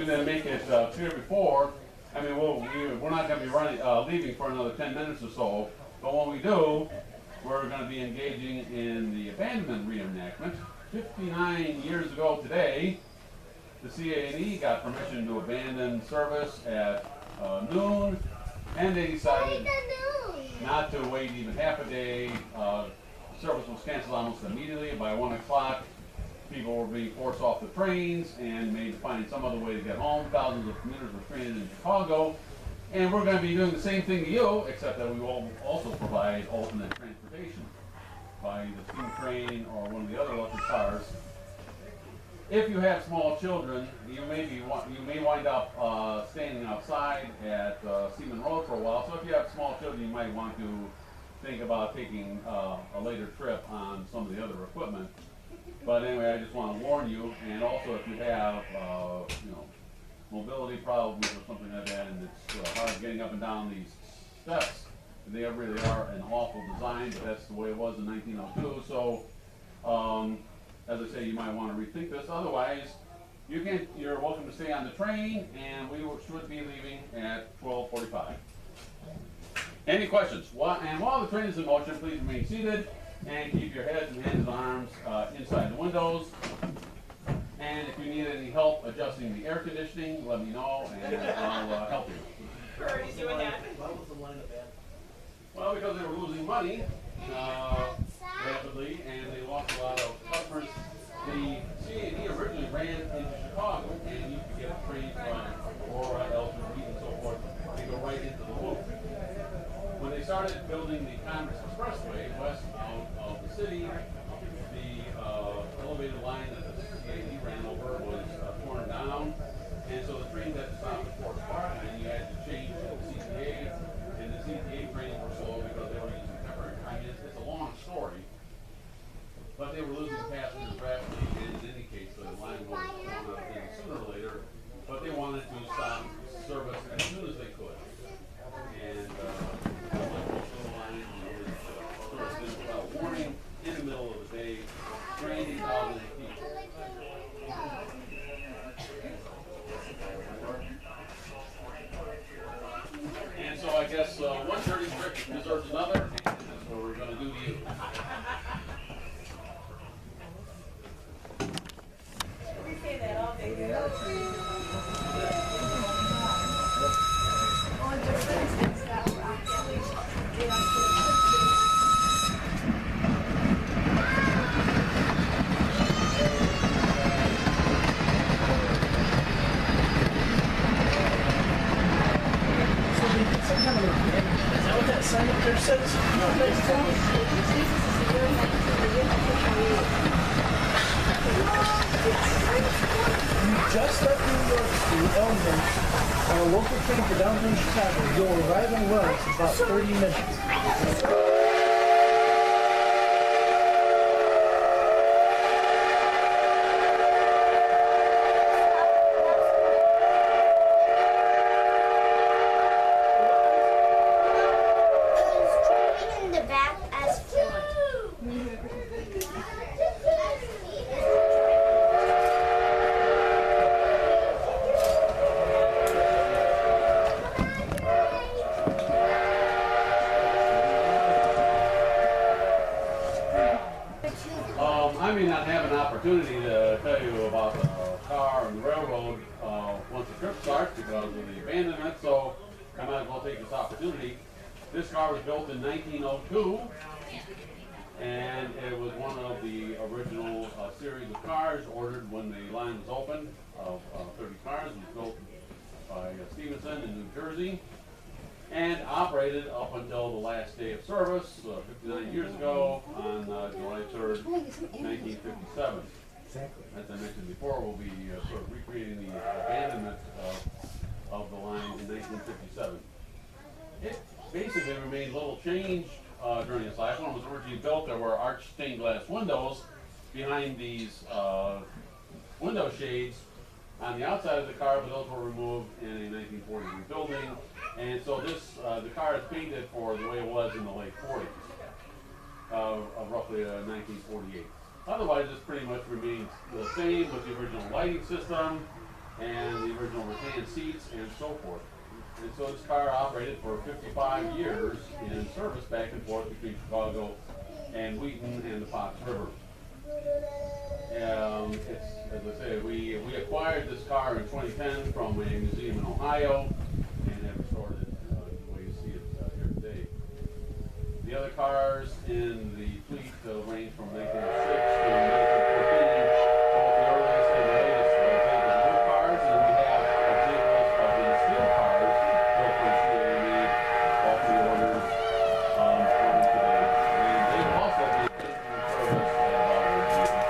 To make it clear before, I mean, we're not going to be running, leaving for another 10 minutes or so, but when we do, we're going to be engaging in the abandonment reenactment. 59 years ago today, the CA&E got permission to abandon service at noon, and they decided not to wait even half a day. Service was canceled almost immediately. By 1 o'clock, people were being forced off the trains and made to find some other way to get home. Thousands of commuters were stranded in Chicago. And we're going to be doing the same thing to you, except that we will also provide alternate transportation by the steam train or one of the other electric cars. If you have small children, you may wind up standing outside at Seaman Road for a while. So if you have small children, you might want to think about taking a later trip on some of the other equipment. But anyway, I just want to warn you, and also if you have, mobility problems or something like that, and it's hard getting up and down these steps, they really are an awful design, but that's the way it was in 1902. So, as I say, you might want to rethink this. Otherwise, you're welcome to stay on the train, and we should be leaving at 12:45. Any questions? And while the train is in motion, please remain seated. And keep your heads and hands and arms inside the windows. And if you need any help adjusting the air conditioning, let me know and I'll help you. Are you doing that? Why was the line bad? Well, because they were losing money rapidly and they lost a lot of customers. The CA&E originally ran into Chicago, and you could get a train from Aurora, Elgin, and so forth, and go right into the loop. When they started building the Congress Expressway west of the city, the elevated line that the CA&E ran over was torn down, and so the train had to stop at Forest Park, and you had to change to the CTA, and the CTA trains were slow because they were using temporary. I mean, it's a long story, but they were losing passengers rapidly, and in any case, the line was going out of business sooner or later, but they wanted to stop service as soon as they could. And without warning, in the middle of the day, stranding thousands of people. And so I guess one dirty trick deserves another, and that's what we're going to do to you. We say that all day. Sign up there says just left New York to Elgin on a local train for downtown Chicago. You'll arrive and run in about 30 minutes. I may not have an opportunity to tell you about the car and the railroad once the trip starts because of the abandonment, so I might as well take this opportunity. This car was built in 1902, And it was one of the original series of cars ordered when the line was opened of 30 cars. It was built by Stevenson in New Jersey and operated up until the last day of service 59 years ago on July 3rd, 1957. Exactly. As I mentioned before, we'll be sort of recreating the abandonment of the line in 1957. It basically remained little changed during its life. When it was originally built, there were arched stained glass windows behind these window shades on the outside of the car, but those were removed in a 1940 rebuilding. And so this, the car is painted for the way it was in the late 40s, of roughly 1948. Otherwise, it's pretty much remains the same with the original lighting system and the original rattan seats and so forth. And so this car operated for 55 years in service back and forth between Chicago and Wheaton and the Fox River. It's, as I say, we acquired this car in 2010 from a museum in Ohio and have restored it the way you see it here today. The other cars in the fleet range from 1906 to 1914, both the earliest and the latest examples of wood cars, and we have examples of the steel cars built from CA&E, all three orders from today. And they've also been in service at about 8 years.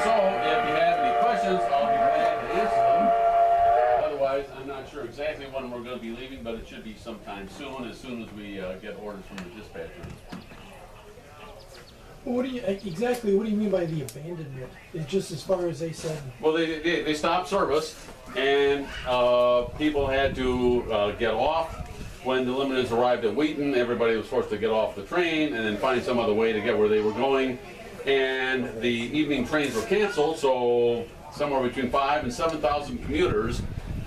So, if you have any questions, I'll be glad to answer them. Otherwise, I'm not sure exactly when we're going to be leaving, but it should be sometime soon as we get orders from the dispatcher. Well, what do you mean by the abandonment? It's just as far as they said. Well, they stopped service, and people had to get off. When the limiteds arrived at Wheaton, everybody was forced to get off the train and then find some other way to get where they were going. And the evening trains were canceled, so somewhere between 5,000 and 7,000 commuters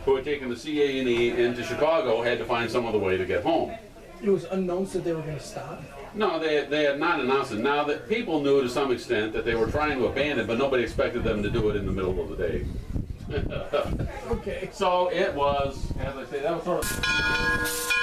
who had taken the CA&E into Chicago had to find some other way to get home. It was unknowns that they were going to stop. No, they had not announced it. Now, that people knew to some extent that they were trying to abandon, but nobody expected them to do it in the middle of the day. Okay. So it was, as I say, that was sort of...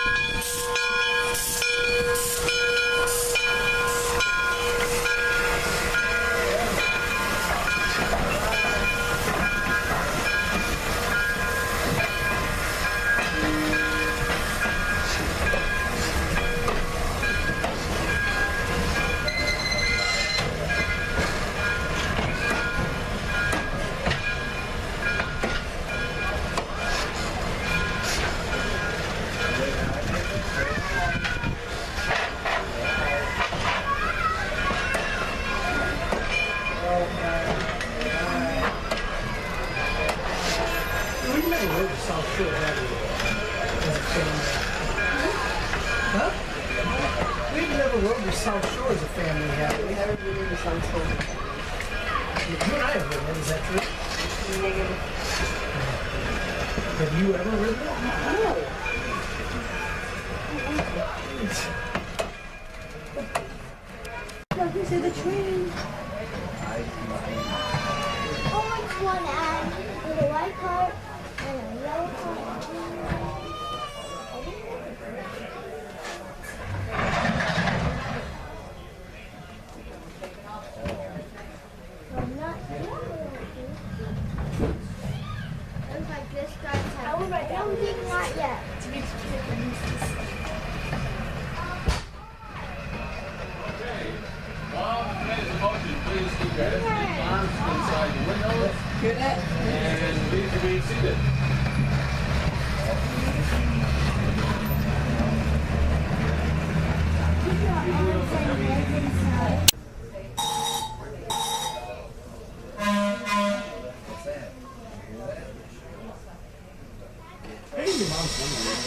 We never rode the South Shore, have we? As a family. Huh? We've never rode the South Shore as a family, have we? We never ridden the South Shore. You and I have ridden it, is that true? Negative. Have you ever ridden it? Look, this is the train. Oh, it's one ad with a white car and a yellow car. I'm not sure. Looks like this guy's had. I don't think not yet. Well, if you made a motion, please keep your heads and arms inside the windows, Good at. and please remain seated. Keep your arms and legs inside. Hey, your mom's wondering.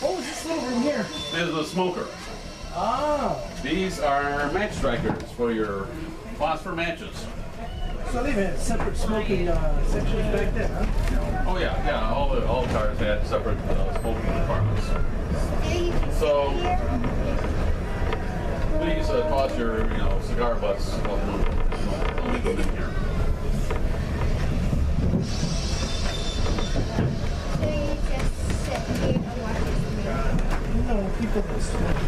Oh, is this little room here? This is a smoker. Oh, These are match strikers for your phosphor matches. so they've had separate smoking sections back then, huh? Oh yeah, all the cars had separate smoking compartments. There you can So sit here. please toss your cigar butts while don't leave them in here. So you just sit here and watch this movie. No, people that smoke.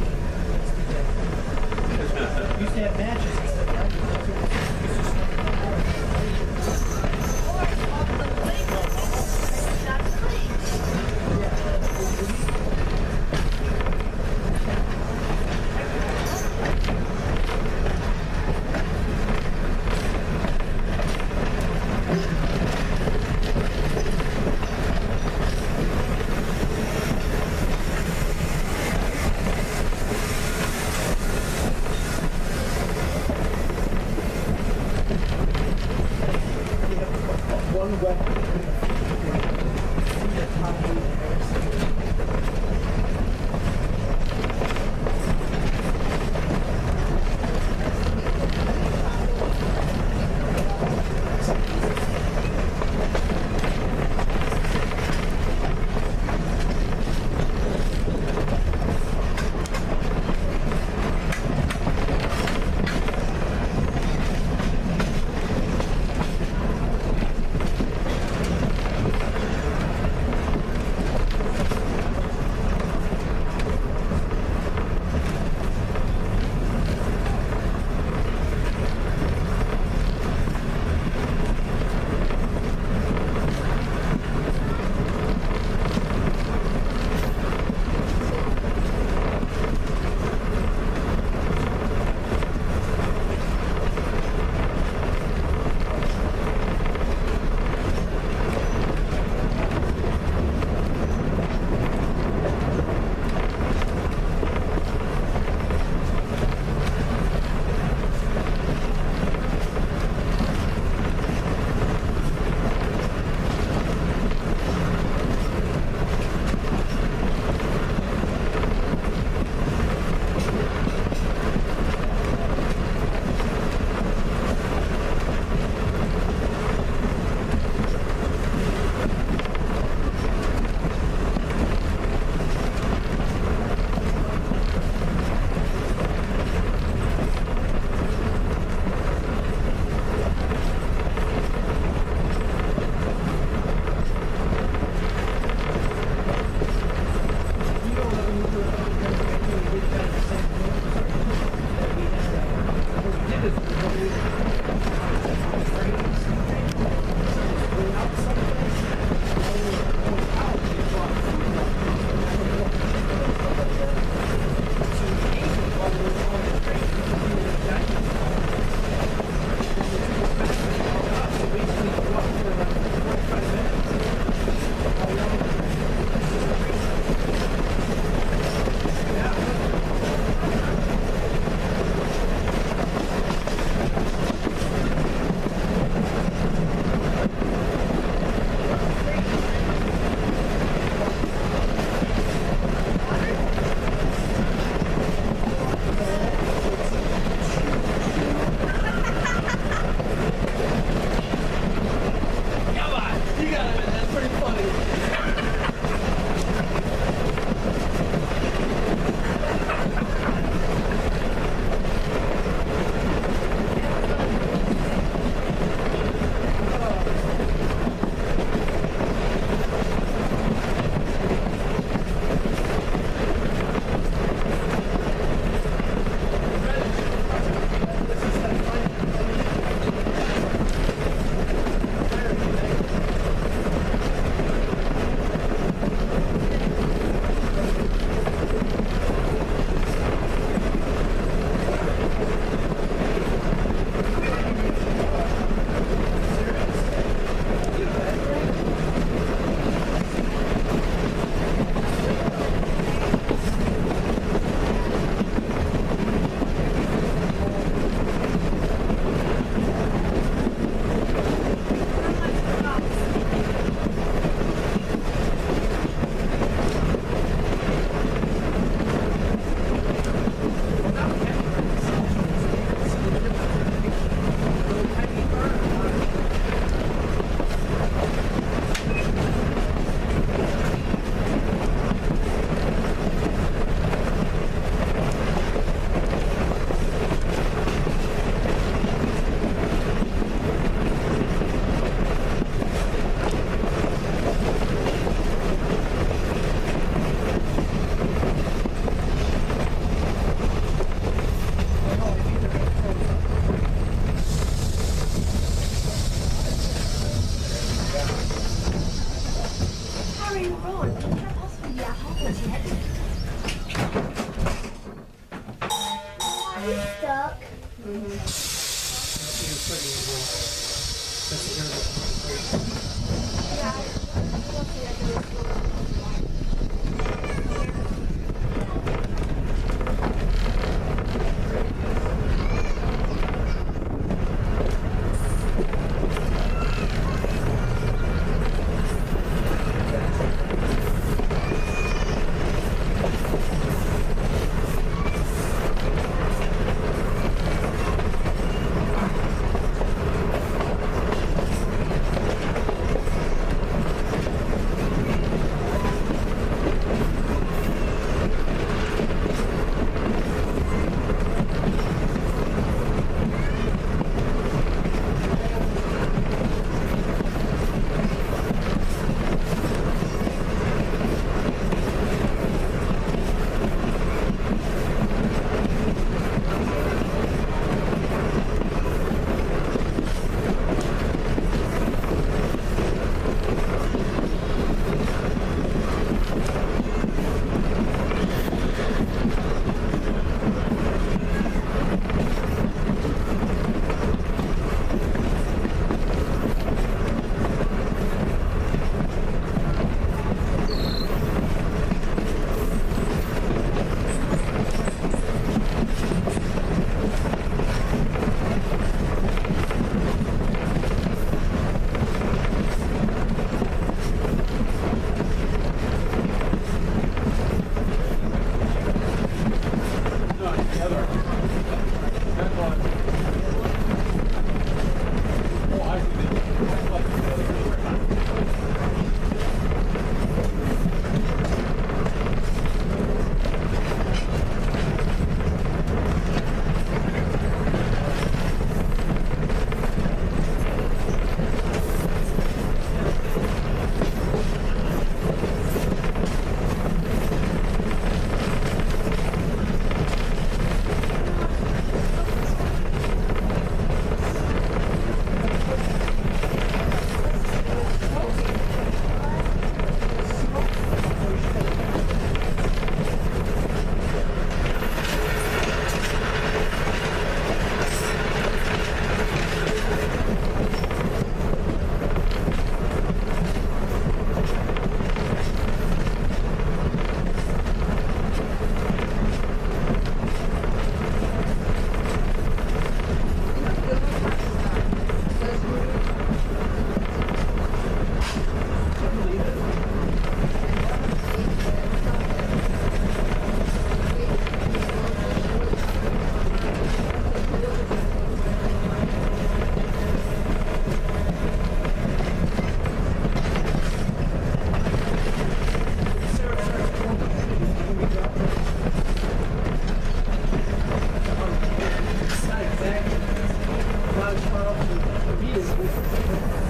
far off the beat is.